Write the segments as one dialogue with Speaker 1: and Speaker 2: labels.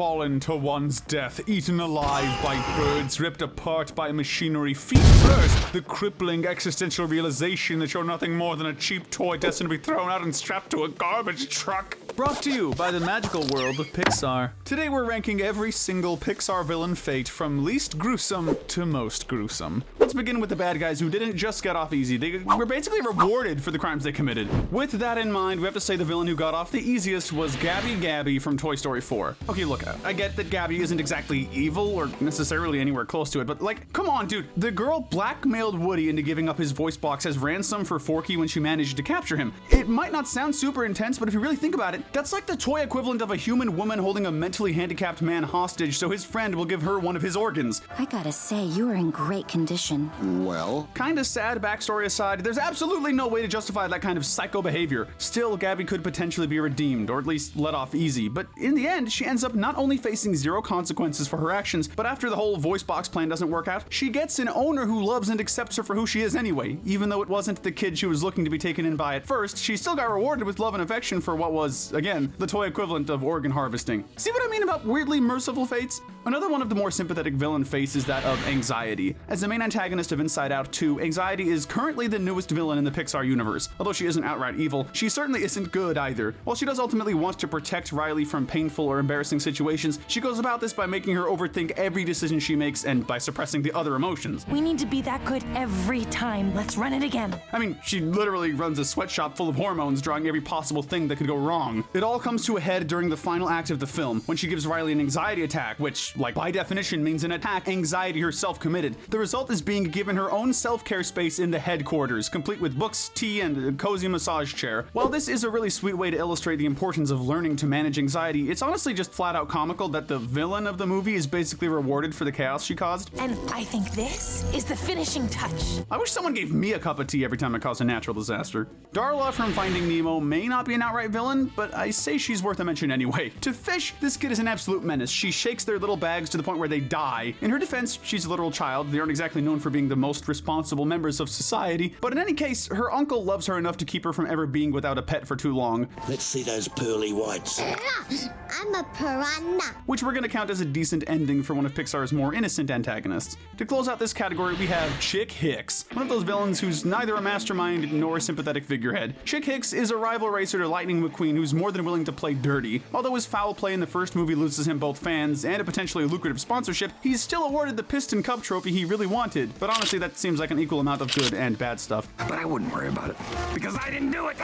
Speaker 1: fallen to one's death, eaten alive by birds, ripped apart by machinery, feet first, the crippling existential realization that you're nothing more than a cheap toy destined to be thrown out and strapped to a garbage truck. Brought to you by the magical world of Pixar. Today we're ranking every single Pixar Villain Fate from least gruesome to most gruesome. Let's begin with the bad guys who didn't just get off easy, they were basically rewarded for the crimes they committed. With that in mind, we have to say the villain who got off the easiest was Gabby from Toy Story 4. Okay, look, I get that Gabby isn't exactly evil or necessarily anywhere close to it, but like, come on dude, the girl blackmailed Woody into giving up his voice box as ransom for Forky when she managed to capture him. It might not sound super intense, but if you really think about it, that's like the toy equivalent of a human woman holding a mentally handicapped man hostage so his friend will give her one of his organs.
Speaker 2: I gotta say, you are in great condition.
Speaker 3: Well?
Speaker 1: Kinda sad backstory aside, there's absolutely no way to justify that kind of psycho behavior. Still, Gabby could potentially be redeemed, or at least let off easy, but in the end, she ends up not only facing zero consequences for her actions, but after the whole voice box plan doesn't work out, she gets an owner who loves and accepts her for who she is anyway. Even though it wasn't the kid she was looking to be taken in by at first, she still got rewarded with love and affection for what was, again, the toy equivalent of organ harvesting. See what I mean about weirdly merciful fates? Another one of the more sympathetic villain fates is that of Anxiety. As the main antagonist of Inside Out 2, Anxiety is currently the newest villain in the Pixar universe. Although she isn't outright evil, she certainly isn't good either. While she does ultimately want to protect Riley from painful or embarrassing situations, she goes about this by making her overthink every decision she makes and by suppressing the other emotions.
Speaker 4: We need to be that good every time. Let's run it again.
Speaker 1: I mean, she literally runs a sweatshop full of hormones, drawing every possible thing that could go wrong. It all comes to a head during the final act of the film, when she gives Riley an anxiety attack, which, like, by definition means an attack Anxiety herself committed. The result is being given her own self-care space in the headquarters, complete with books, tea, and a cozy massage chair. While this is a really sweet way to illustrate the importance of learning to manage anxiety, it's honestly just flat out comical that the villain of the movie is basically rewarded for the chaos she caused.
Speaker 4: And I think this is the finishing touch.
Speaker 1: I wish someone gave me a cup of tea every time I cause a natural disaster. Darla from Finding Nemo may not be an outright villain, but I say she's worth a mention anyway. To fish, this kid is an absolute menace. She shakes their little bags to the point where they die. In her defense, she's a literal child. They aren't exactly known for being the most responsible members of society, but in any case, her uncle loves her enough to keep her from ever being without a pet for too long.
Speaker 3: Let's see those pearly whites.
Speaker 2: I'm a piranha.
Speaker 1: Which we're gonna count as a decent ending for one of Pixar's more innocent antagonists. To close out this category, we have Chick Hicks, one of those villains who's neither a mastermind nor a sympathetic figurehead. Chick Hicks is a rival racer to Lightning McQueen who's more than willing to play dirty. Although his foul play in the first movie loses him both fans and a potentially lucrative sponsorship, he's still awarded the Piston Cup trophy he really wanted. But honestly, that seems like an equal amount of good and bad stuff.
Speaker 3: But I wouldn't worry about it, because I didn't do it.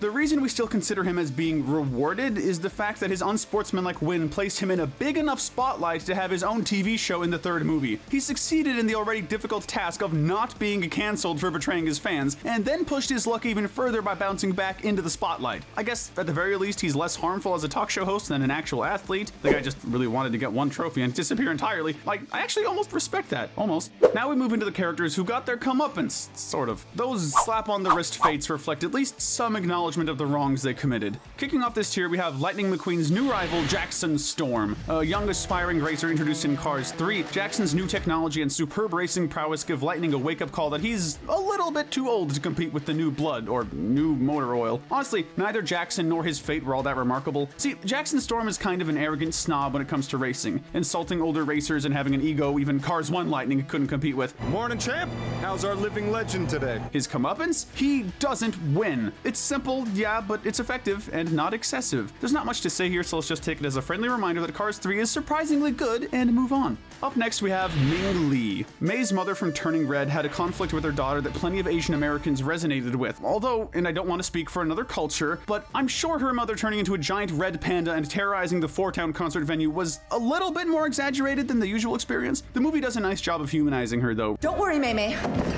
Speaker 1: The reason we still consider him as being rewarded is the fact that his unsportsmanlike win placed him in a big enough spotlight to have his own TV show in the third movie. He succeeded in the already difficult task of not being cancelled for betraying his fans, and then pushed his luck even further by bouncing back into the spotlight. I guess at the very least he's less harmful as a talk show host than an actual athlete. The guy just really wanted to get one trophy and disappear entirely. Like, I actually almost respect that. Almost. Now we move into the characters who got their comeuppance, sort of. Those slap on the wrist fates reflect at least some acknowledgement of the wrongs they committed. Kicking off this tier, we have Lightning McQueen's new rival, Jackson Storm. A young aspiring racer introduced in Cars 3, Jackson's new technology and superb racing prowess give Lightning a wake-up call that he's a little bit too old to compete with the new blood, or new motor oil. Honestly, neither Jackson nor his fate were all that remarkable. See, Jackson Storm is kind of an arrogant snob when it comes to racing, insulting older racers and having an ego even Cars 1 Lightning couldn't compete with.
Speaker 5: Morning, champ. How's our living legend today?
Speaker 1: His comeuppance? He doesn't win. It's simple, yeah, but it's effective and not excessive. There's not much to say here, so let's just take it as a friendly reminder that Cars 3 is surprisingly good and move on. Up next, we have Ming Lee. May's mother from Turning Red had a conflict with her daughter that plenty of Asian Americans resonated with. Although, and I don't want to speak for another culture, but I'm sure her mother turning into a giant red panda and terrorizing the Four Town concert venue was a little bit more exaggerated than the usual experience. The movie does a nice job of humanizing her, though.
Speaker 6: Don't worry, Maymay.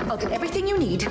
Speaker 6: I'll get everything you need.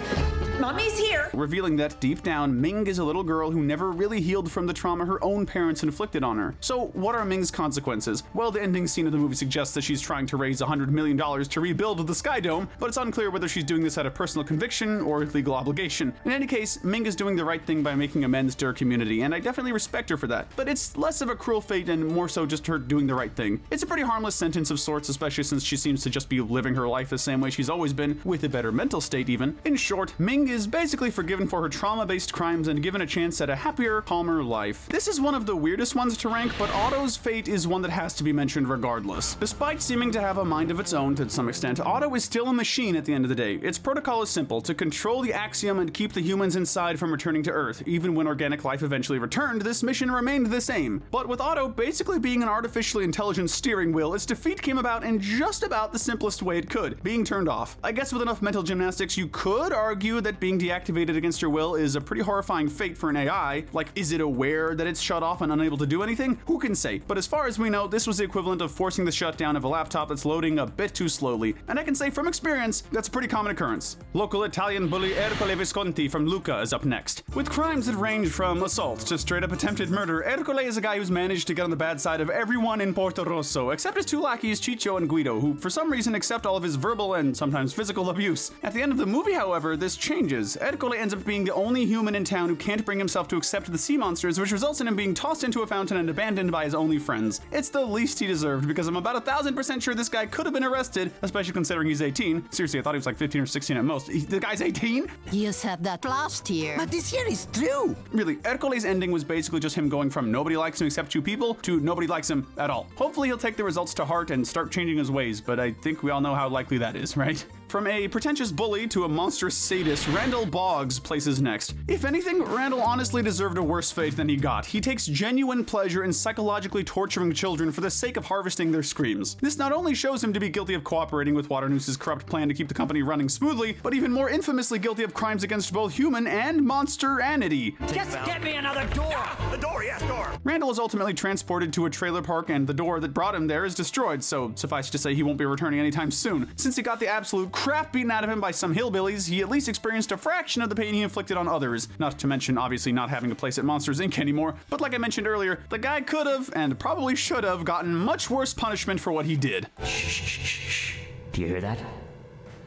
Speaker 6: Mommy's here!
Speaker 1: Revealing that deep down, Ming is a little girl who never really healed from the trauma her own parents inflicted on her. So what are Ming's consequences? Well, the ending scene of the movie suggests that she's trying to raise $100 million to rebuild the Sky Dome, but it's unclear whether she's doing this out of personal conviction or legal obligation. In any case, Ming is doing the right thing by making amends to her community, and I definitely respect her for that. But it's less of a cruel fate and more so just her doing the right thing. It's a pretty harmless sentence of sorts, especially since she seems to just be living her life the same way she's always been, with a better mental state even. In short, Ming is basically forgiven for her trauma-based crimes and given a chance at a happier, calmer life. This is one of the weirdest ones to rank, but Otto's fate is one that has to be mentioned regardless. Despite seeming to have a mind of its own to some extent, Otto is still a machine at the end of the day. Its protocol is simple: to control the Axiom and keep the humans inside from returning to Earth. Even when organic life eventually returned, this mission remained the same. But with Otto basically being an artificially intelligent steering wheel, its defeat came about in just about the simplest way it could: being turned off. I guess with enough mental gymnastics, you could argue that being deactivated against your will is a pretty horrifying fate for an AI. Like, is it aware that it's shut off and unable to do anything? Who can say? But as far as we know, this was the equivalent of forcing the shutdown of a laptop that's loading a bit too slowly. And I can say from experience, that's a pretty common occurrence. Local Italian bully Ercole Visconti from Luka is up next. With crimes that range from assault to straight up attempted murder, Ercole is a guy who's managed to get on the bad side of everyone in Porto Rosso, except his two lackeys Ciccio and Guido, who for some reason accept all of his verbal and sometimes physical abuse. At the end of the movie, however, this changes. Ercole ends up being the only human in town who can't bring himself to accept the sea monsters, which results in him being tossed into a fountain and abandoned by his only friends. It's the least he deserved, because I'm about 1,000% sure this guy could have been arrested, especially considering he's 18. Seriously, I thought he was like 15 or 16 at most. The guy's 18?
Speaker 7: You said that last year.
Speaker 3: But this year is true.
Speaker 1: Really, Ercole's ending was basically just him going from nobody likes him except two people to nobody likes him at all. Hopefully he'll take the results to heart and start changing his ways, but I think we all know how likely that is, right? From a pretentious bully to a monstrous sadist, Randall Boggs places next. If anything, Randall honestly deserved a worse fate than he got. He takes genuine pleasure in psychologically torturing children for the sake of harvesting their screams. This not only shows him to be guilty of cooperating with Waternoose's corrupt plan to keep the company running smoothly, but even more infamously guilty of crimes against both human and monster-anity.
Speaker 8: Just get me another door!
Speaker 3: Yeah, the door, yes, door!
Speaker 1: Randall is ultimately transported to a trailer park, and the door that brought him there is destroyed, so suffice to say he won't be returning anytime soon. Since he got the absolute crap beaten out of him by some hillbillies, he at least experienced a fraction of the pain he inflicted on others. Not to mention, obviously, not having a place at Monsters Inc. anymore. But like I mentioned earlier, the guy could have, and probably should have, gotten much worse punishment for what he did.
Speaker 8: Shh. Do you hear that?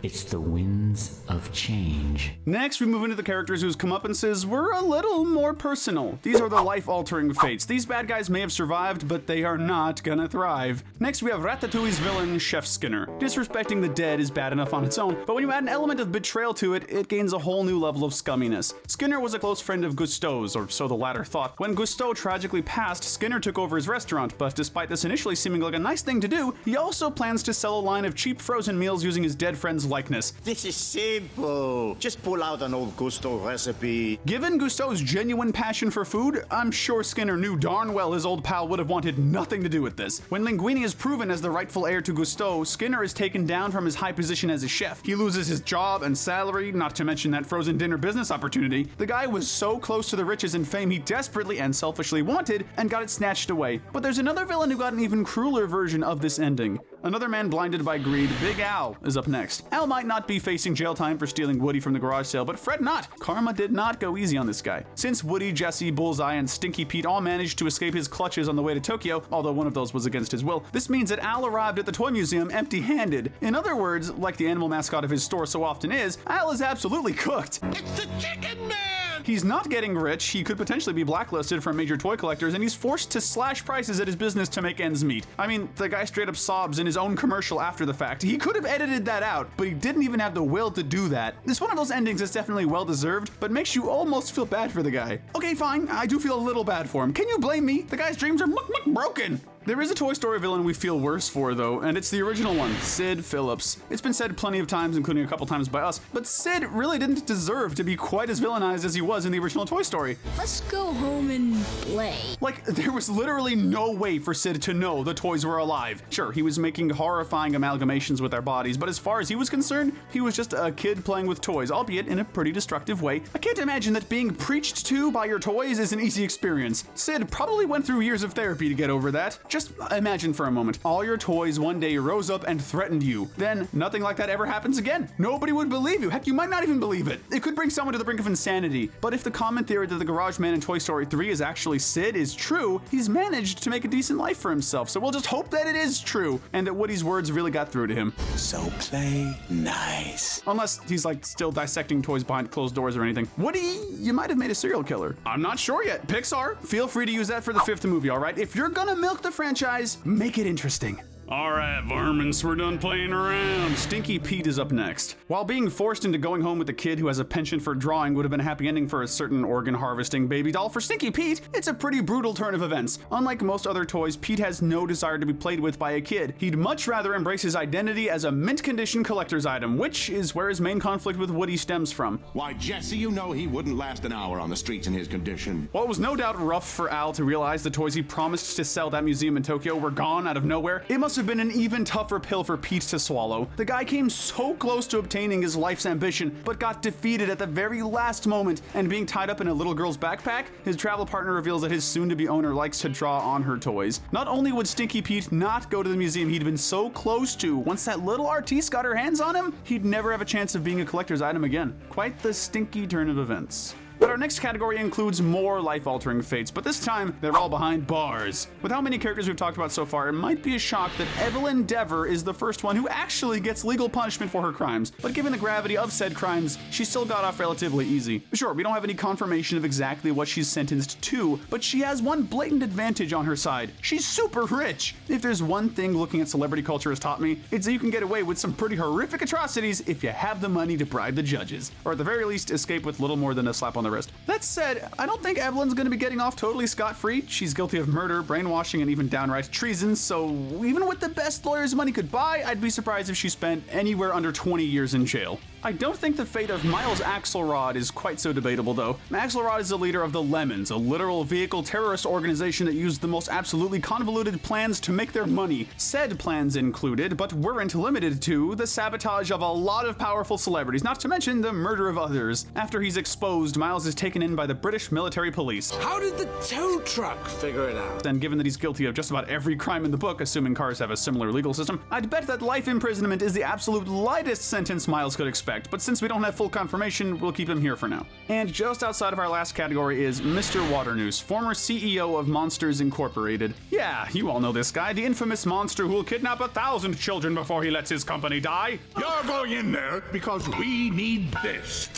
Speaker 8: It's the winds of change.
Speaker 1: Next, we move into the characters whose comeuppances were a little more personal. These are the life-altering fates. These bad guys may have survived, but they are not gonna thrive. Next, we have Ratatouille's villain, Chef Skinner. Disrespecting the dead is bad enough on its own, but when you add an element of betrayal to it, it gains a whole new level of scumminess. Skinner was a close friend of Gusteau's, or so the latter thought. When Gusteau tragically passed, Skinner took over his restaurant, but despite this initially seeming like a nice thing to do, he also plans to sell a line of cheap frozen meals using his dead friend's likeness.
Speaker 3: This is simple. Just pull out an old Gusto recipe.
Speaker 1: Given Gusteau's genuine passion for food, I'm sure Skinner knew darn well his old pal would have wanted nothing to do with this. When Linguini is proven as the rightful heir to Gusteau, Skinner is taken down from his high position as a chef. He loses his job and salary, not to mention that frozen dinner business opportunity. The guy was so close to the riches and fame he desperately and selfishly wanted, and got it snatched away. But there's another villain who got an even crueler version of this ending. Another man blinded by greed, Big Al, is up next. Al might not be facing jail time for stealing Woody from the garage sale, but fret not. Karma did not go easy on this guy. Since Woody, Jesse, Bullseye, and Stinky Pete all managed to escape his clutches on the way to Tokyo, although one of those was against his will, this means that Al arrived at the toy museum empty-handed. In other words, like the animal mascot of his store so often is, Al is absolutely cooked.
Speaker 3: It's the Chicken Man!
Speaker 1: He's not getting rich, he could potentially be blacklisted from major toy collectors, and he's forced to slash prices at his business to make ends meet. I mean, the guy straight up sobs in his own commercial after the fact. He could have edited that out, but he didn't even have the will to do that. This one of those endings that's definitely well-deserved, but makes you almost feel bad for the guy. Okay, fine, I do feel a little bad for him. Can you blame me? The guy's dreams are broken. There is a Toy Story villain we feel worse for, though, and it's the original one, Sid Phillips. It's been said plenty of times, including a couple times by us, but Sid really didn't deserve to be quite as villainized as he was in the original Toy Story.
Speaker 7: Let's go home and play.
Speaker 1: Like, there was literally no way for Sid to know the toys were alive. Sure, he was making horrifying amalgamations with their bodies, but as far as he was concerned, he was just a kid playing with toys, albeit in a pretty destructive way. I can't imagine that being preached to by your toys is an easy experience. Sid probably went through years of therapy to get over that. Just imagine for a moment, all your toys one day rose up and threatened you. Then nothing like that ever happens again. Nobody would believe you. Heck, you might not even believe it. It could bring someone to the brink of insanity. But if the common theory that the garage man in Toy Story 3 is actually Sid is true, he's managed to make a decent life for himself. So we'll just hope that it is true, and that Woody's words really got through to him.
Speaker 3: So play nice.
Speaker 1: Unless he's like still dissecting toys behind closed doors or anything. Woody, you might have made a serial killer. I'm not sure yet. Pixar, feel free to use that for the 5th movie, all right? If you're gonna milk the franchise, make it interesting. Alright, varmints, we're done playing around. Stinky Pete is up next. While being forced into going home with a kid who has a penchant for drawing would have been a happy ending for a certain organ harvesting baby doll, for Stinky Pete, it's a pretty brutal turn of events. Unlike most other toys, Pete has no desire to be played with by a kid. He'd much rather embrace his identity as a mint condition collector's item, which is where his main conflict with Woody stems from.
Speaker 9: Why, Jesse, you know he wouldn't last an hour on the streets in his condition.
Speaker 1: While it was no doubt rough for Al to realize the toys he promised to sell at that museum in Tokyo were gone out of nowhere, it must have been an even tougher pill for Pete to swallow. The guy came so close to obtaining his life's ambition, but got defeated at the very last moment, and being tied up in a little girl's backpack, his travel partner reveals that his soon-to-be owner likes to draw on her toys. Not only would Stinky Pete not go to the museum he'd been so close to, once that little artiste got her hands on him, he'd never have a chance of being a collector's item again. Quite the stinky turn of events. But our next category includes more life-altering fates, but this time, they're all behind bars. With how many characters we've talked about so far, it might be a shock that Evelyn Dever is the first one who actually gets legal punishment for her crimes. But given the gravity of said crimes, she still got off relatively easy. Sure, we don't have any confirmation of exactly what she's sentenced to, but she has one blatant advantage on her side. She's super rich! If there's one thing looking at celebrity culture has taught me, it's that you can get away with some pretty horrific atrocities if you have the money to bribe the judges. Or at the very least, escape with little more than a slap on the wrist. That said, I don't think Evelyn's gonna be getting off totally scot-free. She's guilty of murder, brainwashing, and even downright treason, so even with the best lawyers money could buy, I'd be surprised if she spent anywhere under 20 years in jail. I don't think the fate of Miles Axelrod is quite so debatable, though. Axelrod is the leader of the Lemons, a literal vehicle terrorist organization that used the most absolutely convoluted plans to make their money. Said plans included, but weren't limited to, the sabotage of a lot of powerful celebrities, not to mention the murder of others. After he's exposed, Miles is taken in by the British military police.
Speaker 10: How did the tow truck figure it out?
Speaker 1: And given that he's guilty of just about every crime in the book, assuming cars have a similar legal system, I'd bet that life imprisonment is the absolute lightest sentence Miles could expect. But since we don't have full confirmation, we'll keep him here for now. And just outside of our last category is Mr. Waternoose, former CEO of Monsters Incorporated. Yeah, you all know this guy, the infamous monster who will kidnap 1,000 children before he lets his company die.
Speaker 9: You're going in there because we need this.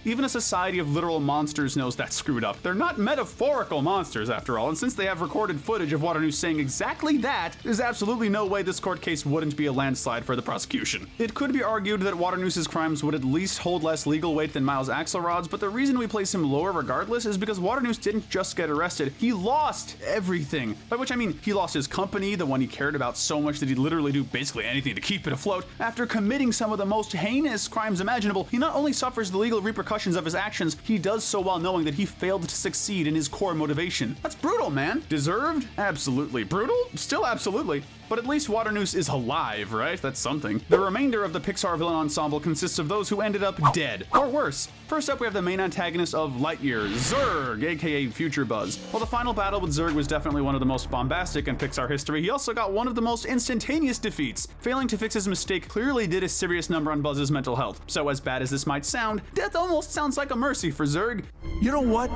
Speaker 1: Even a society of literal monsters knows that's screwed up. They're not metaphorical monsters, after all, and since they have recorded footage of Waternoose saying exactly that, there's absolutely no way this court case wouldn't be a landslide for the prosecution. It could be argued that Waternoose's crimes would at least hold less legal weight than Miles Axelrod's, but the reason we place him lower regardless is because Waternoose didn't just get arrested, he lost everything. By which I mean, he lost his company, the one he cared about so much that he'd literally do basically anything to keep it afloat. After committing some of the most heinous crimes imaginable, he not only suffers the legal repercussions of his actions, he does so while knowing that he failed to succeed in his core motivation. That's brutal, man. Deserved? Absolutely. Brutal? Still absolutely. But at least Waternoose is alive, right? That's something. The remainder of the Pixar Villain Ensemble consists of those who ended up dead, or worse. First up, we have the main antagonist of Lightyear, Zurg, aka Future Buzz. While the final battle with Zurg was definitely one of the most bombastic in Pixar history, he also got one of the most instantaneous defeats. Failing to fix his mistake clearly did a serious number on Buzz's mental health. So as bad as this might sound, death almost sounds like a mercy for Zurg.
Speaker 10: You know what?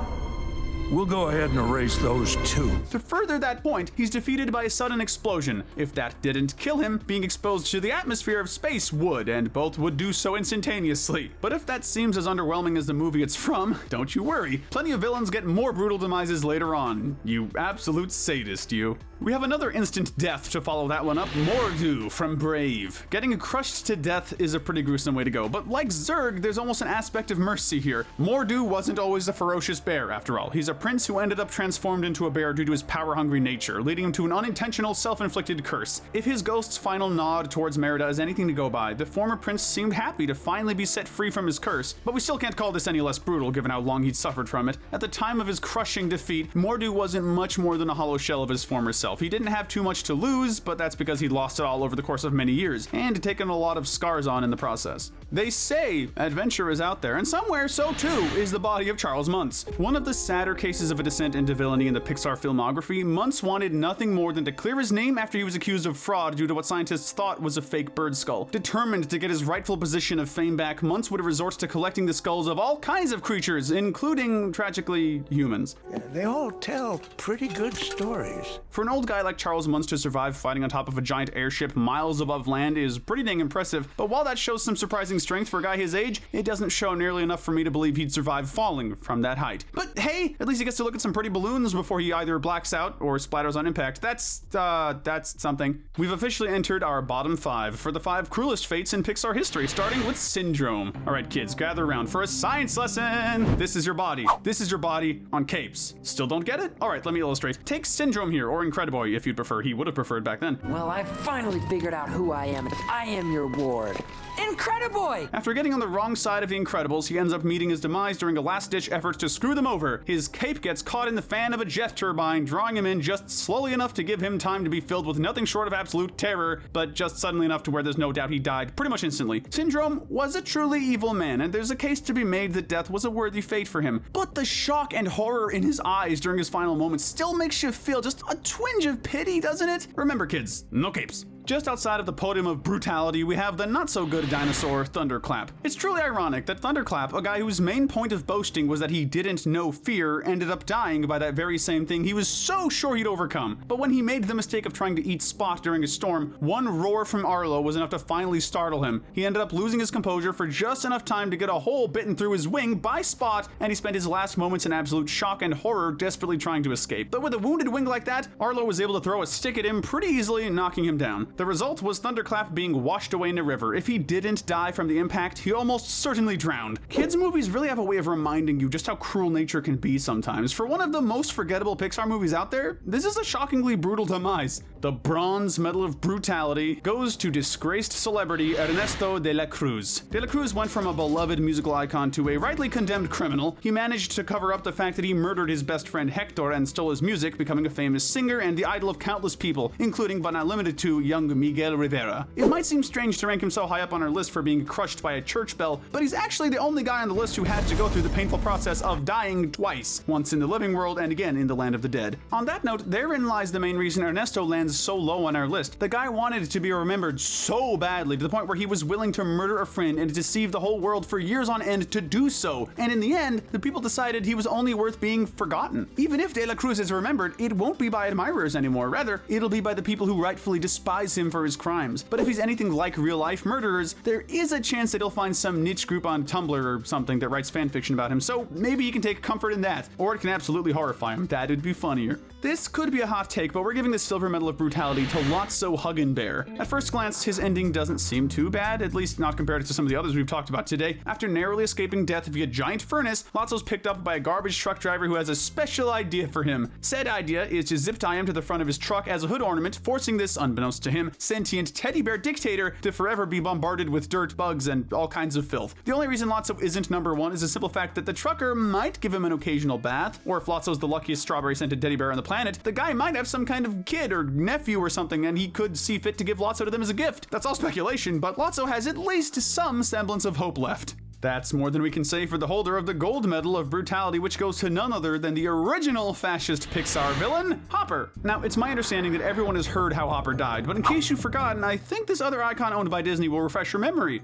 Speaker 10: We'll go ahead and erase those too.
Speaker 1: To further that point, he's defeated by a sudden explosion. If that didn't kill him, being exposed to the atmosphere of space would, and both would do so instantaneously. But if that seems as underwhelming as the movie it's from, don't you worry. Plenty of villains get more brutal demises later on. You absolute sadist, you. We have another instant death to follow that one up, Mor'Du from Brave. Getting crushed to death is a pretty gruesome way to go, but like Zurg, there's almost an aspect of mercy here. Mor'Du wasn't always a ferocious bear, after all. He's a prince who ended up transformed into a bear due to his power-hungry nature, leading him to an unintentional, self-inflicted curse. If his ghost's final nod towards Merida is anything to go by, the former prince seemed happy to finally be set free from his curse, but we still can't call this any less brutal given how long he'd suffered from it. At the time of his crushing defeat, Mor'Du wasn't much more than a hollow shell of his former self. He didn't have too much to lose, but that's because he'd lost it all over the course of many years, and taken a lot of scars on in the process. They say adventure is out there, and somewhere so too is the body of Charles Muntz. One of the sadder cases of a descent into villainy in the Pixar filmography, Muntz wanted nothing more than to clear his name after he was accused of fraud due to what scientists thought was a fake bird skull. Determined to get his rightful position of fame back, Muntz would resort to collecting the skulls of all kinds of creatures, including, tragically, humans.
Speaker 10: They all tell pretty good stories.
Speaker 1: For an old guy like Charles Muntz to survive fighting on top of a giant airship miles above land is pretty dang impressive, but while that shows some surprising strength for a guy his age, it doesn't show nearly enough for me to believe he'd survive falling from that height. But hey, at least least he gets to look at some pretty balloons before he either blacks out or splatters on impact. That's something. We've officially entered our bottom 5 for the 5 cruelest fates in Pixar history, starting with Syndrome. Alright kids, gather around for a science lesson! This is your body. This is your body on capes. Still don't get it? Alright, let me illustrate. Take Syndrome here, or Incrediboy if you'd prefer. He would have preferred back then.
Speaker 11: Well, I've finally figured out who I am. I am your ward. Incrediboy!
Speaker 1: After getting on the wrong side of the Incredibles, he ends up meeting his demise during a last-ditch effort to screw them over. His cape gets caught in the fan of a jet turbine, drawing him in just slowly enough to give him time to be filled with nothing short of absolute terror, but just suddenly enough to where there's no doubt he died pretty much instantly. Syndrome was a truly evil man, and there's a case to be made that death was a worthy fate for him. But the shock and horror in his eyes during his final moments still makes you feel just a twinge of pity, doesn't it? Remember kids, no capes. Just outside of the podium of brutality, we have the not-so-good dinosaur, Thunderclap. It's truly ironic that Thunderclap, a guy whose main point of boasting was that he didn't know fear, ended up dying by that very same thing he was so sure he'd overcome. But when he made the mistake of trying to eat Spot during a storm, one roar from Arlo was enough to finally startle him. He ended up losing his composure for just enough time to get a hole bitten through his wing by Spot, and he spent his last moments in absolute shock and horror desperately trying to escape. But with a wounded wing like that, Arlo was able to throw a stick at him pretty easily, knocking him down. The result was Thunderclap being washed away in a river. If he didn't die from the impact, he almost certainly drowned. Kids' movies really have a way of reminding you just how cruel nature can be sometimes. For one of the most forgettable Pixar movies out there, this is a shockingly brutal demise. The Bronze Medal of Brutality goes to disgraced celebrity Ernesto de la Cruz. De la Cruz went from a beloved musical icon to a rightly condemned criminal. He managed to cover up the fact that he murdered his best friend Hector and stole his music, becoming a famous singer and the idol of countless people, including but not limited to young Miguel Rivera. It might seem strange to rank him so high up on our list for being crushed by a church bell, but he's actually the only guy on the list who had to go through the painful process of dying twice, once in the living world and again in the land of the dead. On that note, therein lies the main reason Ernesto lands so low on our list. The guy wanted to be remembered so badly to the point where he was willing to murder a friend and deceive the whole world for years on end to do so, and in the end, the people decided he was only worth being forgotten. Even if De La Cruz is remembered, it won't be by admirers anymore, rather, it'll be by the people who rightfully despise him for his crimes. But if he's anything like real-life murderers, there is a chance that he'll find some niche group on Tumblr or something that writes fanfiction about him, so maybe he can take comfort in that, or it can absolutely horrify him. That'd be funnier. This could be a hot take, but we're giving the Silver Medal of Brutality to Lotso Huggin' Bear. At first glance, his ending doesn't seem too bad, at least not compared to some of the others we've talked about today. After narrowly escaping death via giant furnace, Lotso's picked up by a garbage truck driver who has a special idea for him. Said idea is to zip tie him to the front of his truck as a hood ornament, forcing this, unbeknownst to him, sentient teddy bear dictator to forever be bombarded with dirt, bugs, and all kinds of filth. The only reason Lotso isn't number 1 is the simple fact that the trucker might give him an occasional bath, or if Lotso's the luckiest strawberry-scented teddy bear on the planet, the guy might have some kind of kid or nephew or something, and he could see fit to give Lotso to them as a gift. That's all speculation, but Lotso has at least some semblance of hope left. That's more than we can say for the holder of the Gold Medal of Brutality, which goes to none other than the original fascist Pixar villain, Hopper. Now, it's my understanding that everyone has heard how Hopper died, but in case you've forgotten, I think this other icon owned by Disney will refresh your memory.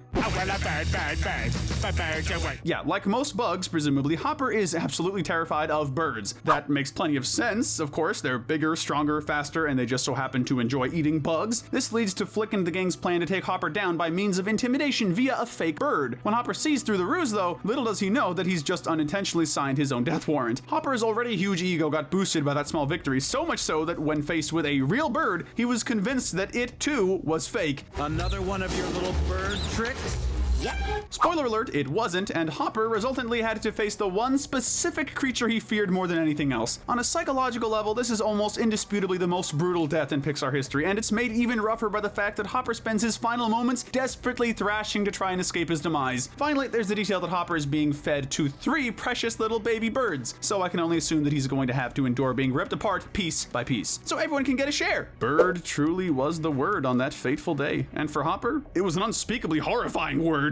Speaker 1: Yeah, like most bugs, presumably, Hopper is absolutely terrified of birds. That makes plenty of sense, of course. They're bigger, stronger, faster, and they just so happen to enjoy eating bugs. This leads to Flick and the gang's plan to take Hopper down by means of intimidation via a fake bird. When Hopper sees through the ruse, though, little does he know that he's just unintentionally signed his own death warrant. Hopper's already huge ego got boosted by that small victory, so much so that when faced with a real bird, he was convinced that it too was fake.
Speaker 5: Another one of your little bird tricks?
Speaker 1: Spoiler alert, it wasn't, and Hopper resultantly had to face the one specific creature he feared more than anything else. On a psychological level, this is almost indisputably the most brutal death in Pixar history, and it's made even rougher by the fact that Hopper spends his final moments desperately thrashing to try and escape his demise. Finally, there's the detail that Hopper is being fed to 3 precious little baby birds, so I can only assume that he's going to have to endure being ripped apart piece by piece, so everyone can get a share. Bird truly was the word on that fateful day, and for Hopper, it was an unspeakably horrifying word.